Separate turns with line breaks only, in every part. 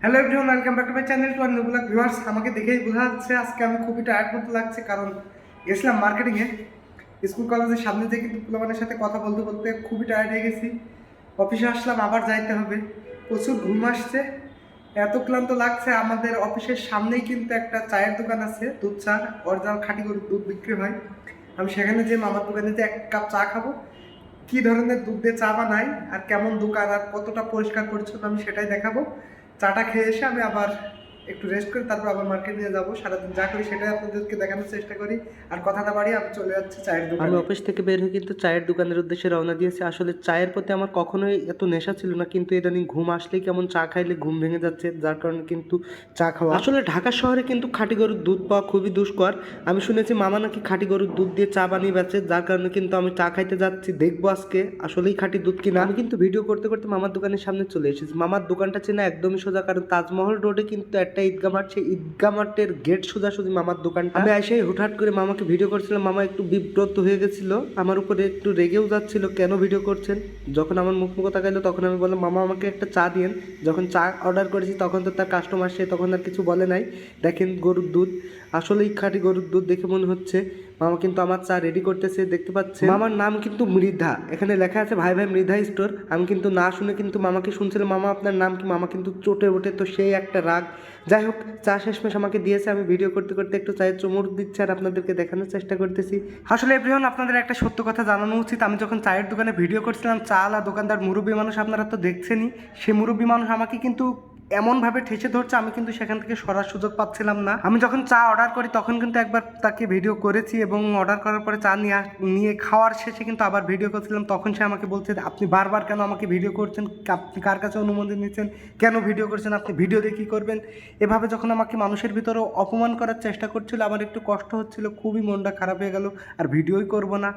Hello everyone, welcome back to my channel to our new blog viewers. আমাকে দেখেই বোঝা যাচ্ছে আজকে আমি খুবই টায়ার্ড মতো লাগছে, কারণ গেছিলাম মার্কেটিংয়ে। স্কুল কলেজের সামনে থেকে কিন্তু পোলাপানের সাথে কথা বলতে বলতে খুবই টায়ার্ড হয়ে গেছি। অফিসে আসলাম, আবার যাইতে হবে, প্রচুর ঘুম আসছে, এত ক্লান্ত লাগছে। আমাদের অফিসের সামনেই কিন্তু একটা চায়ের দোকান আছে, দুধ চা, অরিজিনাল খাঁটি গরুর দুধ বিক্রি হয়। আমি সেখানে যে মামার দোকানে যে এক কাপ চা খাবো, কী ধরনের দুধ দিয়ে চা বানাই আর কেমন দোকান আর কতটা পরিষ্কার পরিচ্ছন্ন আমি সেটাই দেখাবো। চাটা খেয়ে এসে আমি আবার একটু রেস্ট করি, তারপর আবার মার্কেট নিয়ে যাবো। সারাদিন যা করি সেটাই আপনাদেরকে দেখানোর চেষ্টা করি। আর কথাটা বাড়ি আমি চলে যাচ্ছি চায়ের দোকানে।
আমি অফিস থেকে বের হয়ে কিন্তু চায়ের দোকানের উদ্দেশ্যে রওনা দিয়েছি। আসলে চায়ের প্রতি আমার কখনোই এত নেশা ছিল না, কিন্তু ইদানিং ঘুম আসলেই কেমন চা খাইলে ঘুম ভেঙে যাচ্ছে, যার কারণে কিন্তু চা খাওয়া। আসলে ঢাকা শহরে কিন্তু খাঁটি গরুর দুধ পাওয়া খুবই দুষ্কর। আমি শুনেছি মামা নাকি খাঁটি গরুর দুধ দিয়ে চা বানিয়ে বেচে, যার কারণে কিন্তু আমি চা খাইতে যাচ্ছি, দেখবো আজকে আসলেই খাঁটি দুধ কিনা। আমি কিন্তু ভিডিও করতে করতে মামার দোকানের সামনে চলে এসেছি। মামার দোকানটা চেনা একদমই সোজা, কারণ তাজমহল রোডে কিন্তু একটা ঈদগাহ মাঠ, সেই ঈদগাহ মাঠের গেট সোজাসুজি মামার দোকানটা। আমি এসে হুটহাট করে মামাকে ভিডিও করছিলাম। মামা একটু বিব্রত হয়ে গেছিলো, আমার উপরে একটু রেগেও যাচ্ছিল, কেন ভিডিও করছেন। যখন আমার মুখ তাকাইলো তখন আমি বললাম, মামা আমাকে একটা চা দিয়েন। যখন চা অর্ডার করেছি তখন তো তার কাস্টমার, সে তখন আর কিছু বলে নাই। দেখেন গরুর দুধ, আসলেই খাঁটি গরুর দুধ দেখে মনে হচ্ছে। মামা কিন্তু আমার চা রেডি করতেছে, দেখতে পাচ্ছে। মামার নাম কিন্তু মৃধা, এখানে লেখা আছে ভাই ভাই মৃধা স্টোর। আমি কিন্তু না শুনে কিন্তু মামাকে শুনছিলাম, মামা আপনার নাম কি। মামা কিন্তু চটে ওঠে, তো সেই একটা রাগ। যাই হোক, চা শেষমেশ আমাকে দিয়েছে। আমি ভিডিও করতে করতে একটু চায়ের চুমুক দিচ্ছি আর আপনাদেরকে দেখানোর চেষ্টা করতেছি।
আসলে এভরিওয়ান, আপনাদের একটা সত্য কথা জানানো উচিত। আমি যখন চায়ের দোকানে ভিডিও করছিলাম, চা আলা দোকানদার মুরব্বী মানুষ, আপনারা তো দেখছেনই, সেই মুরব্বী মানুষ আমাকে কিন্তু এমনভাবে ঠেসে ধরছে, আমি কিন্তু সেখান থেকে সরার সুযোগ পাচ্ছিলাম না। আমি যখন চা অর্ডার করি তখন কিন্তু একবার তাকে ভিডিও করেছি, এবং অর্ডার করার পরে চা নিয়ে খাওয়ার শেষে কিন্তু আবার ভিডিও করছিলাম। তখন সে আমাকে বলছে, আপনি বারবার কেন আমাকে ভিডিও করছেন, আপনি কার কাছে অনুমতি নিচ্ছেন, কেন ভিডিও করছেন, আপনি ভিডিও দিয়ে কী করবেন। এভাবে যখন আমাকে মানুষের ভিতরে অপমান করার চেষ্টা করছিল, আমার একটু কষ্ট হচ্ছিল, খুবই মনটা খারাপ হয়ে গেল, আর ভিডিওই করব না।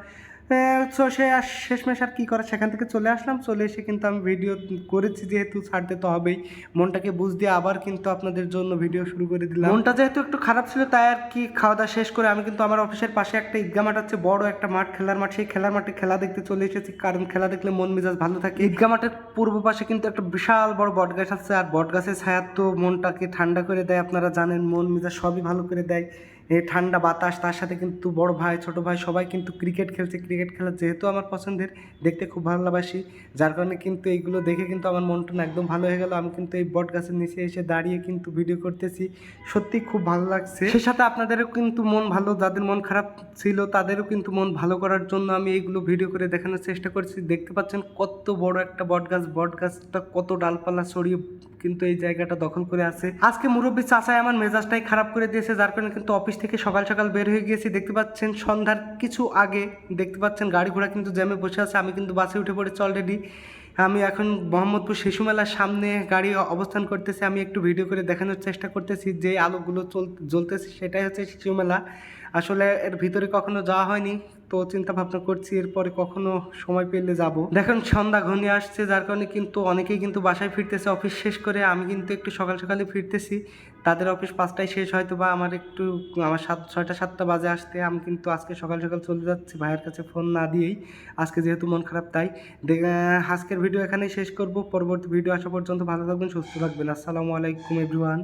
সো সে আর শেষমেশ আর কী করে, সেখান থেকে চলে আসলাম। চলে এসে কিন্তু আমি ভিডিও করেছি, যেহেতু ছাড়তে তো হবেই, মনটাকে বুঝ দিয়ে আবার কিন্তু আপনাদের জন্য ভিডিও শুরু করে দিলাম। মনটা যেহেতু একটু খারাপ ছিল, তাই আর কি খাওয়া দাওয়া শেষ করে আমি কিন্তু আমার অফিসের পাশে একটা ঈদগাহ মাঠ আছে, বড় একটা মাঠ, খেলার মাঠ। সেই খেলার মাঠে খেলা দেখতে চলে এসেছি, কারণ খেলা দেখলে মন মেজাজ ভালো থাকে। ঈদগাহ মাঠের পূর্ব পাশে কিন্তু একটা বিশাল বড় বটগাছ আছে, আর বটগাছের ছায়া তো মনটাকে ঠান্ডা করে দেয়। আপনারা জানেন, মন মেজাজ সবই ভালো করে দেয়। এই ঠান্ডা বাতাস, তার সাথে কিন্তু বড় ভাই ছোট ভাই সবাই কিন্তু ক্রিকেট খেলছে। ক্রিকেট খেলা যেহেতু আমার পছন্দের, দেখতে খুব ভালোবাসি, যার কারণে কিন্তু এইগুলো দেখে কিন্তু আমার মনটা একদম ভালো হয়ে গেল। আমি কিন্তু এই বট গাছের নিচে এসে দাঁড়িয়ে কিন্তু ভিডিও করতেছি, সত্যি খুব ভালো লাগছে। সে সাথে আপনাদেরও কিন্তু মন ভালো, যাদের মন খারাপ ছিল তাদেরও কিন্তু মন ভালো করার জন্য আমি এইগুলো ভিডিও করে দেখানোর চেষ্টা করছি। দেখতে পাচ্ছেন কত বড় একটা বট গাছ, বট গাছটা কত ডালপালা ছড়িয়ে কিন্তু এই জায়গাটা দখল করে আছে। আজকে মুরব্বী চাচাই আমার মেজাজটাই খারাপ করে দিয়েছে, যার কারণে কিন্তু অফিস থেকে সকাল সকাল বের হয়ে গিয়েছি। দেখতে পাচ্ছেন সন্ধ্যার কিছু আগে, দেখতে পাচ্ছেন গাড়ি ঘোড়া কিন্তু জ্যামে বসে আছে। আমি কিন্তু বাসে উঠে পড়েছি অলরেডি। আমি এখন মোহাম্মদপুর শিশু মেলার সামনে গাড়ি অবস্থান করতেছি। আমি একটু ভিডিও করে দেখানোর চেষ্টা করতেছি, যে আলোগুলো জ্বলতেছে সেটাই হচ্ছে শিশু মেলা। আসলে এর ভিতরে কখনো যাওয়া হয়নি, তো চিন্তা ভাবনা করছি এরপরে কখনো সময় পেলে যাব। দেখেন সন্ধ্যা ঘনিয়ে আসছে, যার কারণে কিন্তু অনেকেই কিন্তু বাসায় ফিরতেছে অফিস শেষ করে। আমি কিন্তু একটু সকাল সকালে ফিরতেছি, তাদের অফিস 5টায় শেষ, হয়তো বা আমার 6টা 7টা বাজে আসতে। আমি কিন্তু আজকে সকাল সকাল চলে যাচ্ছি ভাইয়ের কাছে ফোন না দিয়েই, আজকে যেহেতু মন খারাপ তাই। আজকের ভিডিও এখানেই শেষ করব। পরবর্তী ভিডিও আসা পর্যন্ত ভালো থাকবেন, সুস্থ থাকবেন। আসসালামু আলাইকুম এভরিওয়ান।